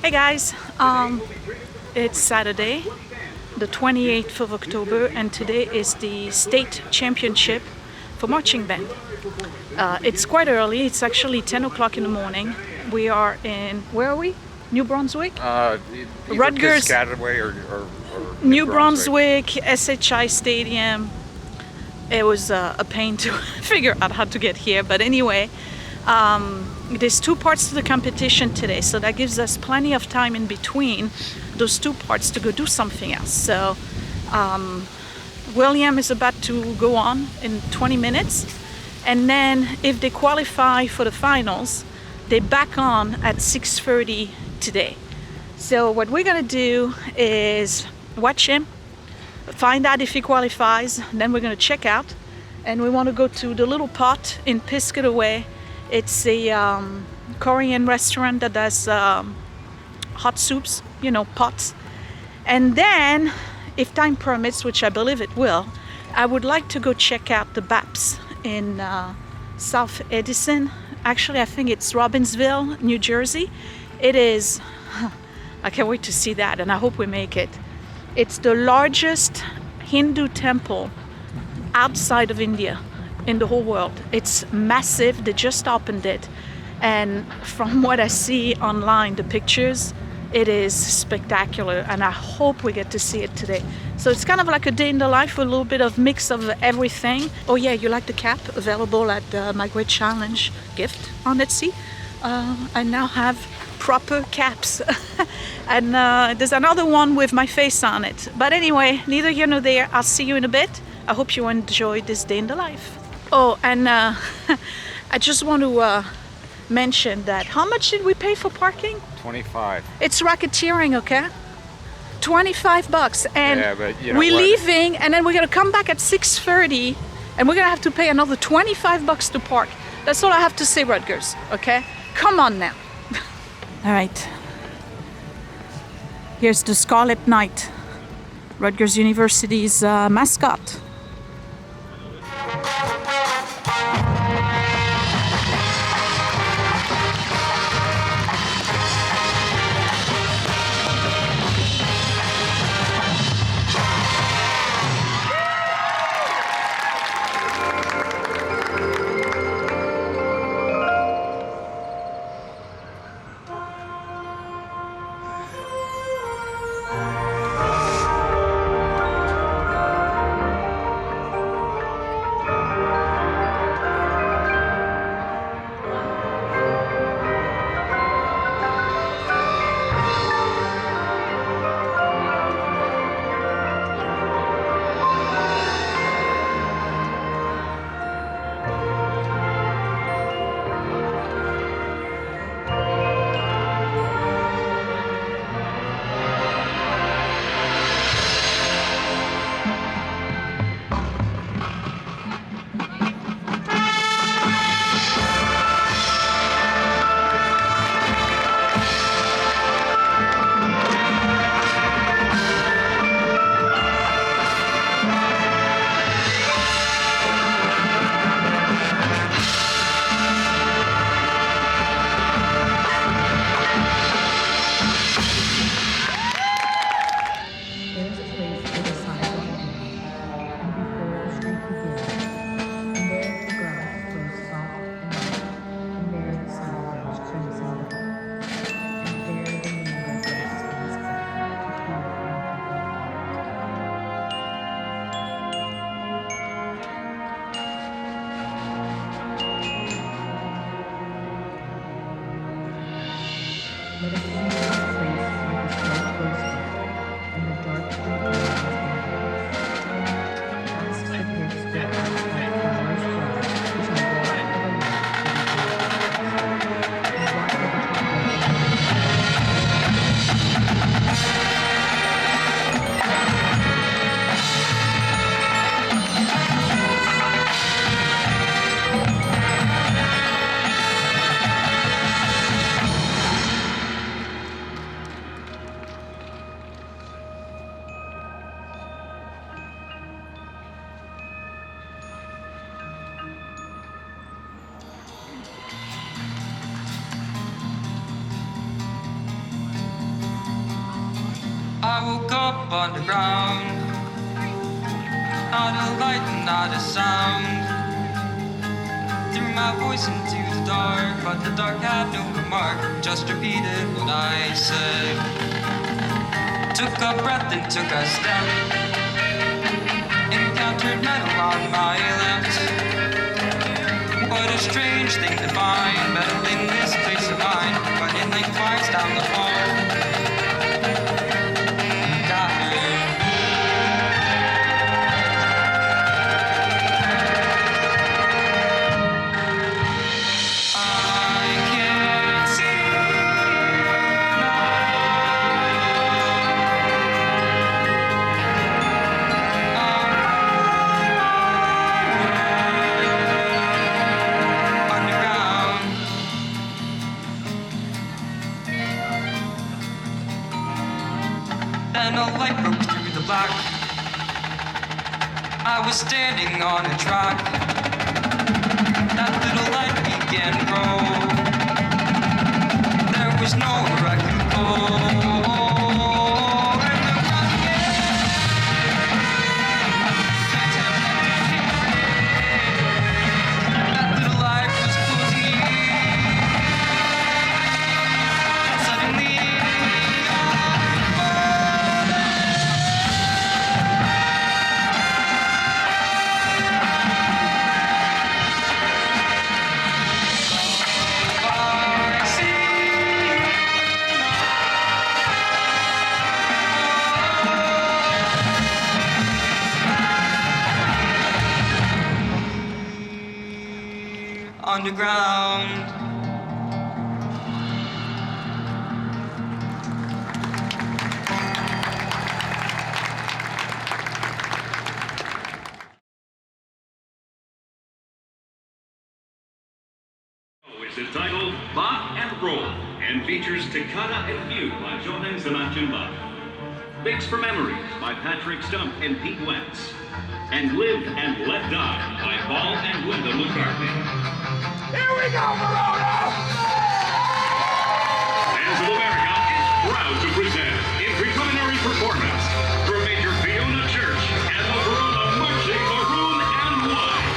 Hey guys, it's Saturday, the 28th of October, and today is the state championship for marching band. It's quite early, it's actually 10 o'clock in the morning. We are in, where are we? New Brunswick? Rutgers, Piscataway or New Brunswick, SHI Stadium. It was a pain to figure out how to get here, but anyway, there's two parts to the competition today, so that gives us plenty of time in between those two parts to go do something else. So William is about to go on in 20 minutes, and then if they qualify for the finals, they back on at 6:30 today. So what we're gonna do is watch him, find out if he qualifies, then we're gonna check out, and we want to go to the little pot in Piscataway. It's a Korean restaurant that does hot soups, you know, pots. And then, if time permits, which I believe it will, I would like to go check out the BAPS in South Edison. Actually, I think it's Robbinsville, New Jersey. It is, I can't wait to see that, and I hope we make it. It's the largest Hindu temple outside of India in the whole world. It's massive. They just opened it, and from what I see online, the pictures, it is spectacular, and I hope we get to see it today. So it's kind of like a day in the life with a little bit of mix of everything. Oh yeah, you like the cap? Available at My Great Challenge gift on Etsy. I now have proper caps and there's another one with my face on it, but anyway, neither here nor there. I'll see you in a bit. I hope you enjoyed this day in the life. Oh, and I just want to mention that, how much did we pay for parking? 25. It's racketeering, okay? 25 bucks, and yeah, but you know we're what? leaving, and then we're gonna come back at 6:30, and we're gonna have to pay another 25 bucks to park. That's all I have to say, Rutgers, okay? Come on now. All right. Here's the Scarlet Knight, Rutgers University's mascot. up underground. Not a light, not a sound. Threw my voice into the dark, but the dark had no remark. Just repeated what I said. Took a breath and took a step. Encountered metal on my left. What a strange thing to find, metal in this place of mine. Running like fires down the hall. Got her. Then a light broke through the black. I was standing on a track. That little light began to grow. There was nowhere I could go. And the ground again. That little light was closing in. And suddenly underground. It's entitled Bach and Roll and features Toccata and Fugue by Johann Sebastian Bach. Fix for Memories by Patrick Stump and Pete Wentz. And Live and Let Die by Paul and Linda McCartney. Here we go, Verona! Bands of America is proud to present in preliminary performance from Major Fiona Church and the Verona Marching Maroon and White.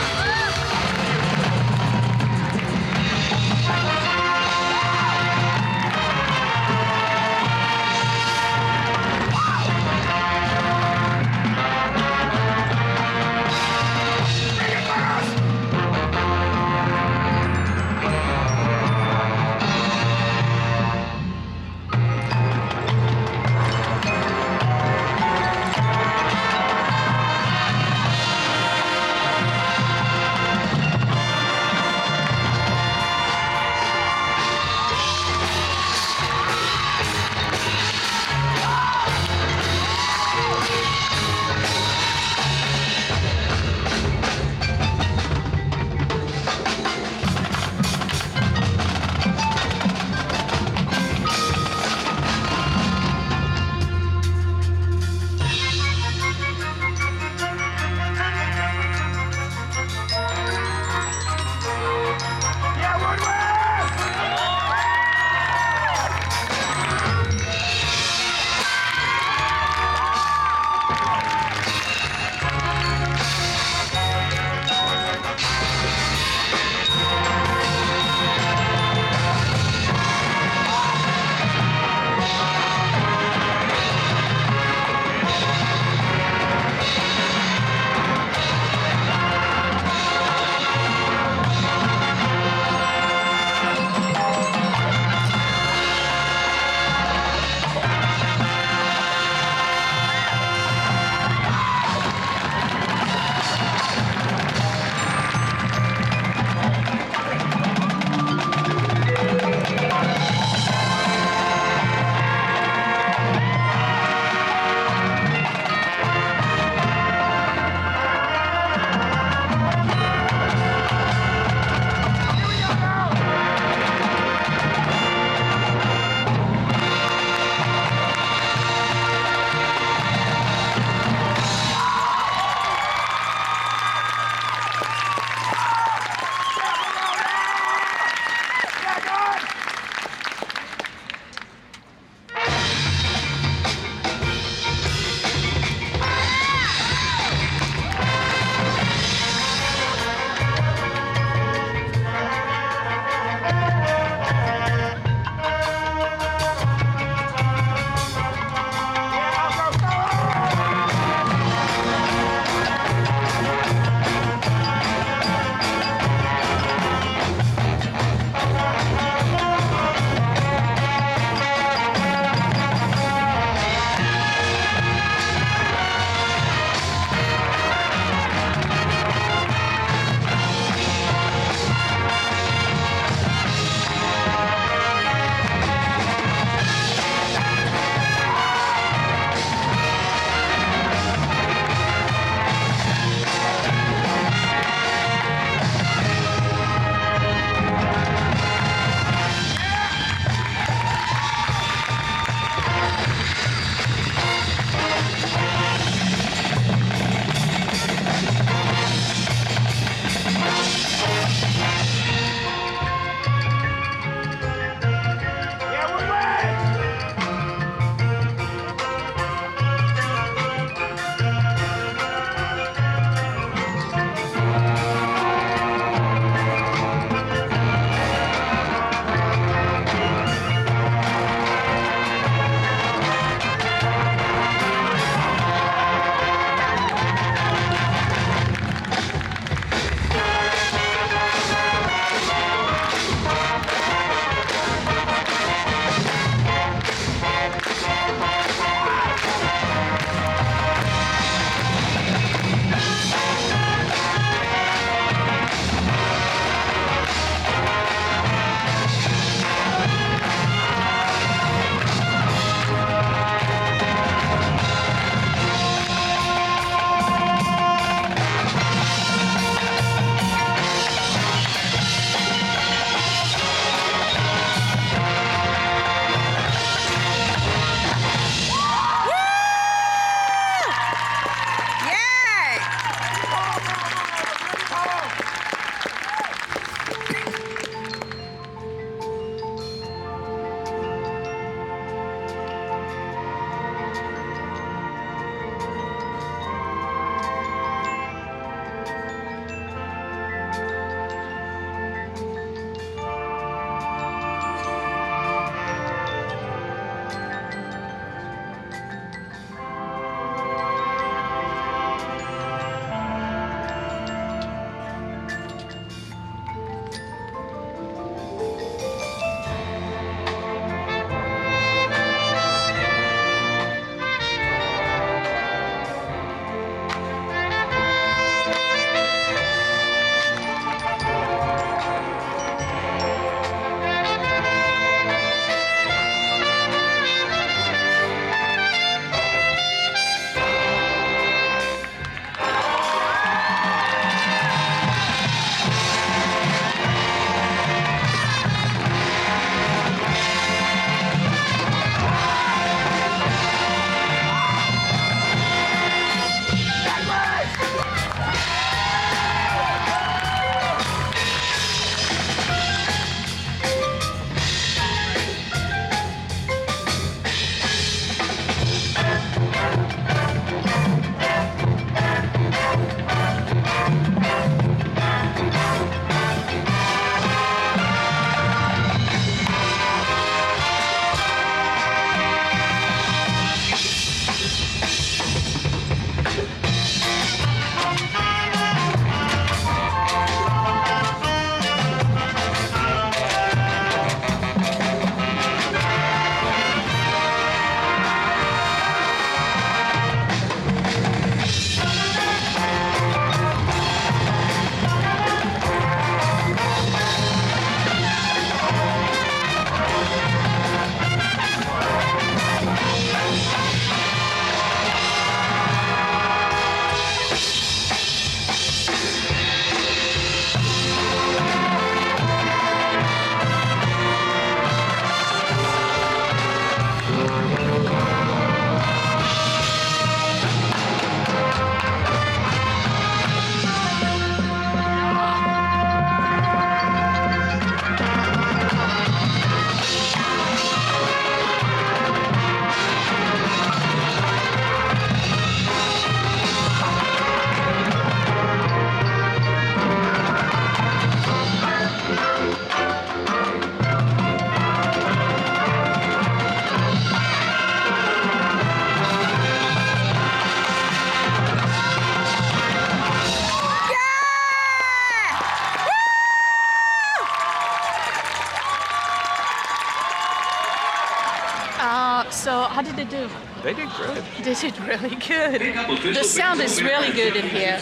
they do? They did good. They did really good. The sound is really good in here.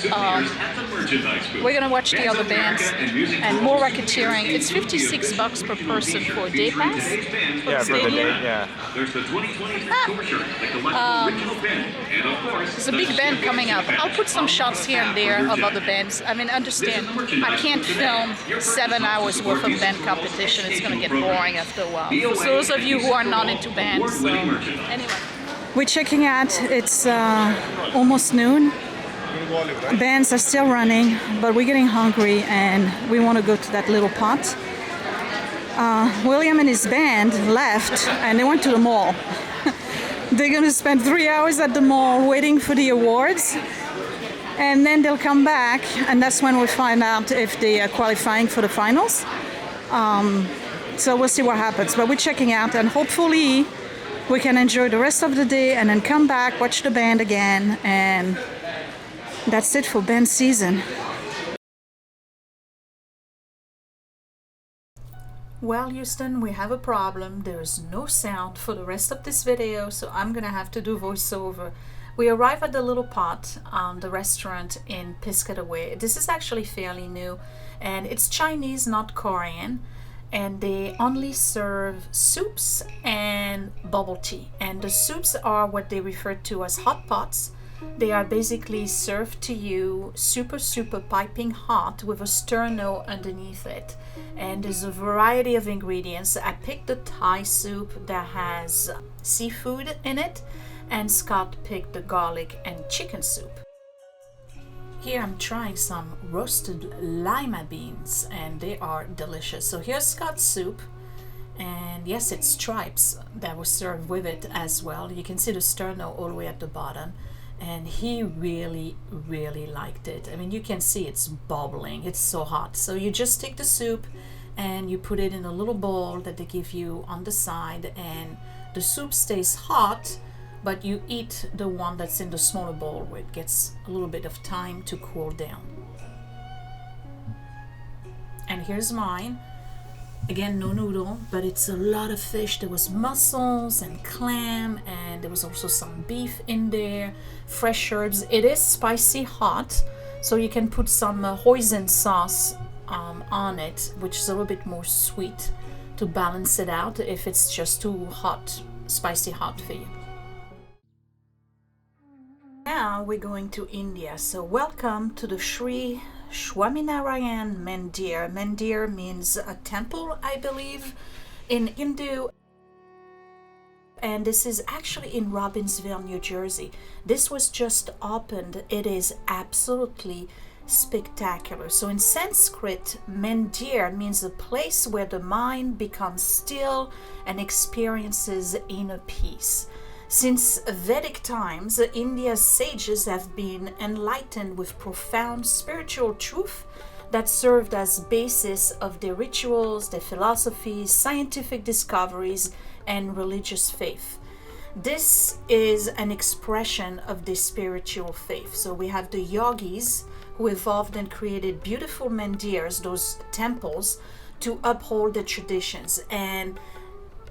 We're gonna watch the other bands and more racketeering. It's $56 per person for a day pass for Yeah, the for the stadium. day, yeah. There's the 2023 tour shirt, the collectible original pin, and of course, There's a big band coming up. I'll put some shots here and there of other bands. I mean, understand, I can't film 7 hours worth of band competition. It's gonna get boring after a while. For those of you who are not into bands. So, anyway. We're checking out, it's almost noon. Bands are still running, but we're getting hungry and we want to go to that little pot. William and his band left and they went to the mall. They're going to spend 3 hours at the mall waiting for the awards. And then they'll come back and that's when we'll find out if they are qualifying for the finals. So we'll see what happens. But we're checking out and hopefully we can enjoy the rest of the day and then come back, watch the band again, and that's it for band season. Well, Houston, we have a problem. There is no sound for the rest of this video, so I'm gonna have to do voiceover. We arrive at the Little Pot, the restaurant in Piscataway. This is actually fairly new, and it's Chinese, not Korean. And they only serve soups and bubble tea. And the soups are what they refer to as hot pots. They are basically served to you super piping hot with a sterno underneath it. And there's a variety of ingredients. I picked the Thai soup that has seafood in it, and Scott picked the garlic and chicken soup. Here I'm trying some roasted lima beans and they are delicious. So here's Scott's soup, and yes, it's stripes that was served with it as well. You can see the sterno all the way at the bottom, and he really liked it. I mean, you can see it's bubbling, it's so hot. So you just take the soup and you put it in a little bowl that they give you on the side, and the soup stays hot, but you eat the one that's in the smaller bowl where it gets a little bit of time to cool down. And here's mine. Again, no noodle, but it's a lot of fish. There was mussels and clam, and there was also some beef in there, fresh herbs. It is spicy hot, so you can put some hoisin sauce on it, which is a little bit more sweet to balance it out if it's just too hot, spicy hot for you. Now we're going to India, so welcome to the Sri Swaminarayan Mandir. Mandir means a temple, I believe, in Hindu. And this is actually in Robbinsville, New Jersey. This was just opened. It is absolutely spectacular. So in Sanskrit, Mandir means a place where the mind becomes still and experiences inner peace. Since Vedic times, India's sages have been enlightened with profound spiritual truth that served as basis of their rituals, their philosophies, scientific discoveries, and religious faith. This is an expression of this spiritual faith. So we have the yogis who evolved and created beautiful mandirs, those temples, to uphold the traditions. And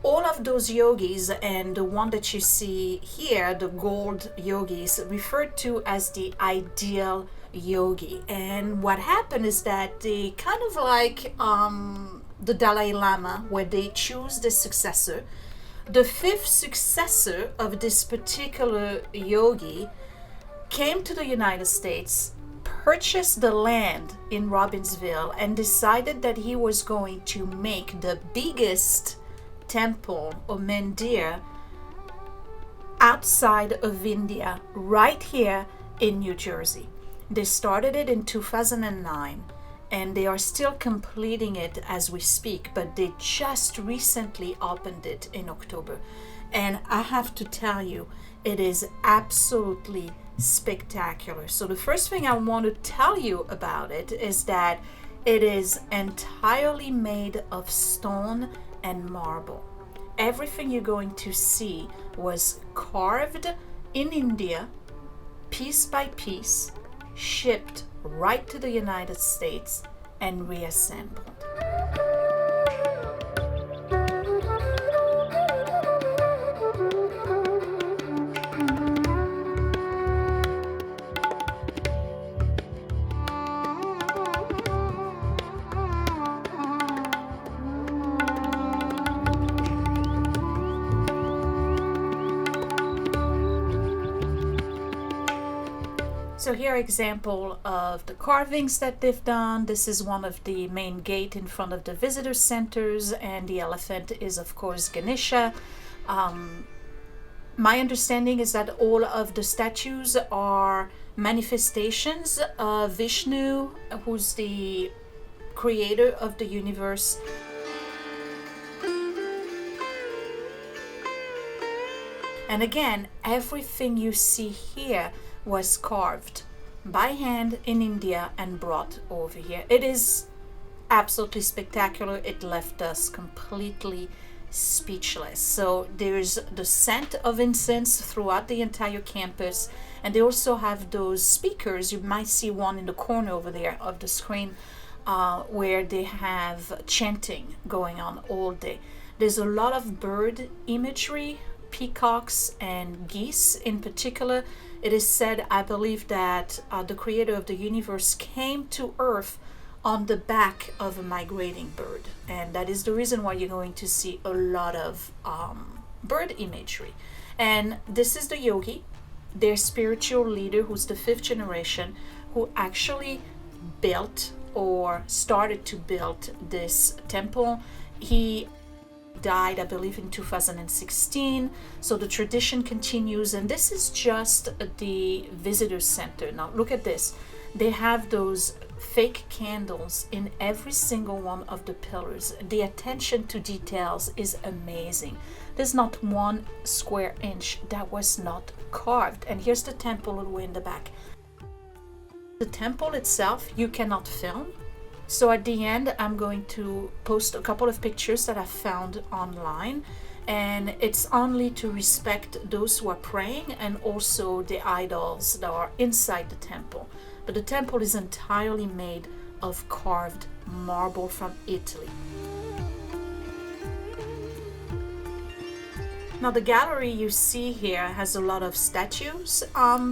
all of those yogis, and the one that you see here, the gold yogis, referred to as the ideal yogi. And what happened is that they kind of like the Dalai Lama, where they choose the successor. The fifth successor of this particular yogi came to the United States, purchased the land in Robbinsville, and decided that he was going to make the biggest temple or mandir outside of India, right here in New Jersey. They started it in 2009 and they are still completing it as we speak, but they just recently opened it in October. And I have to tell you, it is absolutely spectacular. So the first thing I want to tell you about it is that it is entirely made of stone and marble. Everything you're going to see was carved in India, piece by piece, shipped right to the United States, and reassembled. So here are example of the carvings that they've done. This is one of the main gate in front of the visitor centers, and the elephant is of course Ganesha. My understanding is that all of the statues are manifestations of Vishnu, who's the creator of the universe. And again, everything you see here was carved by hand in India and brought over here. It is absolutely spectacular. It left us completely speechless. So there's the scent of incense throughout the entire campus, and they also have those speakers. You might see one in the corner over there of the screen, where they have chanting going on all day. There's a lot of bird imagery, peacocks and geese in particular. It is said, I believe, that the creator of the universe came to Earth on the back of a migrating bird, and that is the reason why you're going to see a lot of bird imagery. And this is the yogi, their spiritual leader, who's the 5th generation, who actually built or started to build this temple. He died, I believe, in 2016, so the tradition continues. And this is just the visitor center. Now look at this. They have those fake candles in every single one of the pillars. The attention to details is amazing. There's not 1 square inch that was not carved. And here's the temple all the way in the back. The temple itself you cannot film. So at the end, I'm going to post a couple of pictures that I found online, and it's only to respect those who are praying and also the idols that are inside the temple. But the temple is entirely made of carved marble from Italy. Now the gallery you see here has a lot of statues.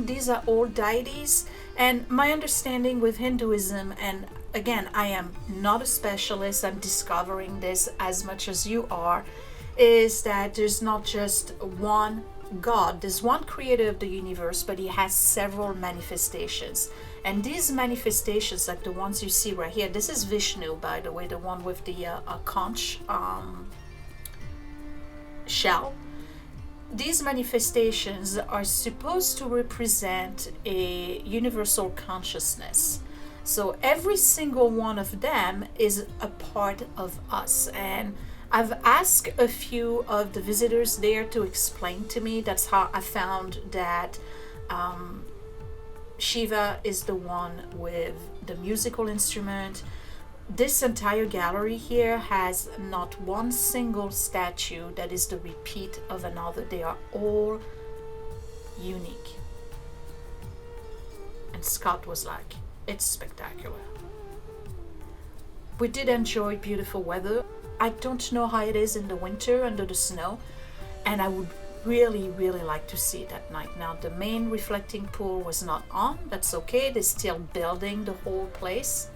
These are all deities, and my understanding with Hinduism, and again, I am not a specialist, I'm discovering this as much as you are, is that there's not just one God. There's one creator of the universe, but he has several manifestations. And these manifestations, like the ones you see right here, this is Vishnu, by the way, the one with the conch shell. These manifestations are supposed to represent a universal consciousness. So every single one of them is a part of us. And I've asked a few of the visitors there to explain to me. That's how I found that Shiva is the one with the musical instrument. This entire gallery here has not one single statue that is the repeat of another. They are all unique. And Scott was like, it's spectacular. We did enjoy beautiful weather. I don't know how it is in the winter under the snow, and I would really like to see it at night. Now the main reflecting pool was not on. That's okay, they're still building the whole place.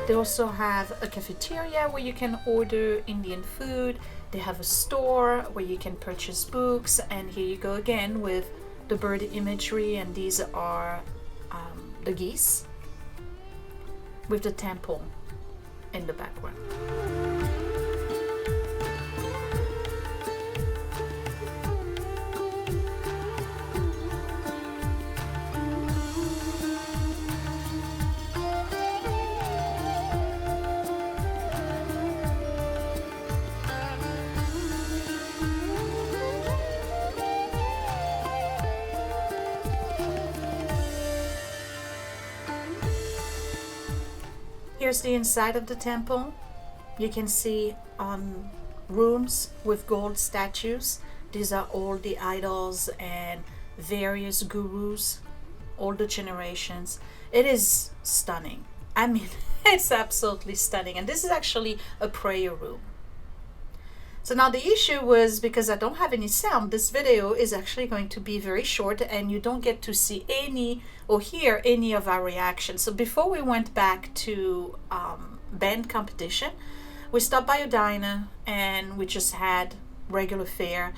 They also have a cafeteria where you can order Indian food. They have a store where you can purchase books, and here you go again with the bird imagery, and these are the geese with the temple in the background. Here's the inside of the temple. You can see rooms with gold statues. These are all the idols and various gurus, all the generations. It is stunning. I mean, it's absolutely stunning. And this is actually a prayer room. So now the issue was, because I don't have any sound, this video is actually going to be very short and you don't get to see any or hear any of our reactions. So before we went back to band competition, we stopped by a diner and we just had regular fare.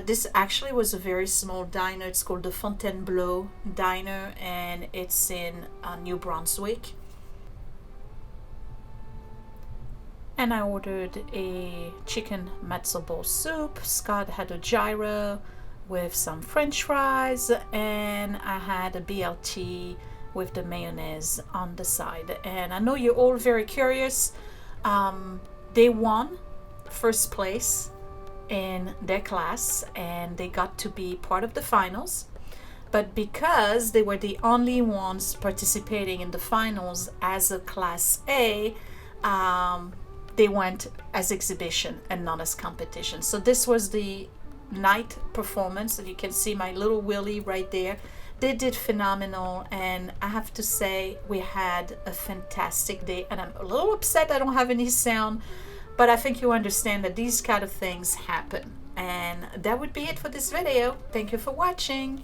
This actually was a very small diner. It's called the Fontainebleau Diner, and it's in New Brunswick. And I ordered a chicken matzo ball soup. Scott had a gyro with some french fries, and I had a BLT with the mayonnaise on the side. And I know you're all very curious. They won first place in their class, and they got to be part of the finals. But because they were the only ones participating in the finals as a class A, they went as exhibition and not as competition. So this was the night performance, and you can see my little Willie right there. They did phenomenal, and I have to say we had a fantastic day. And I'm a little upset I don't have any sound, but I think you understand that these kind of things happen. And that would be it for this video. Thank you for watching.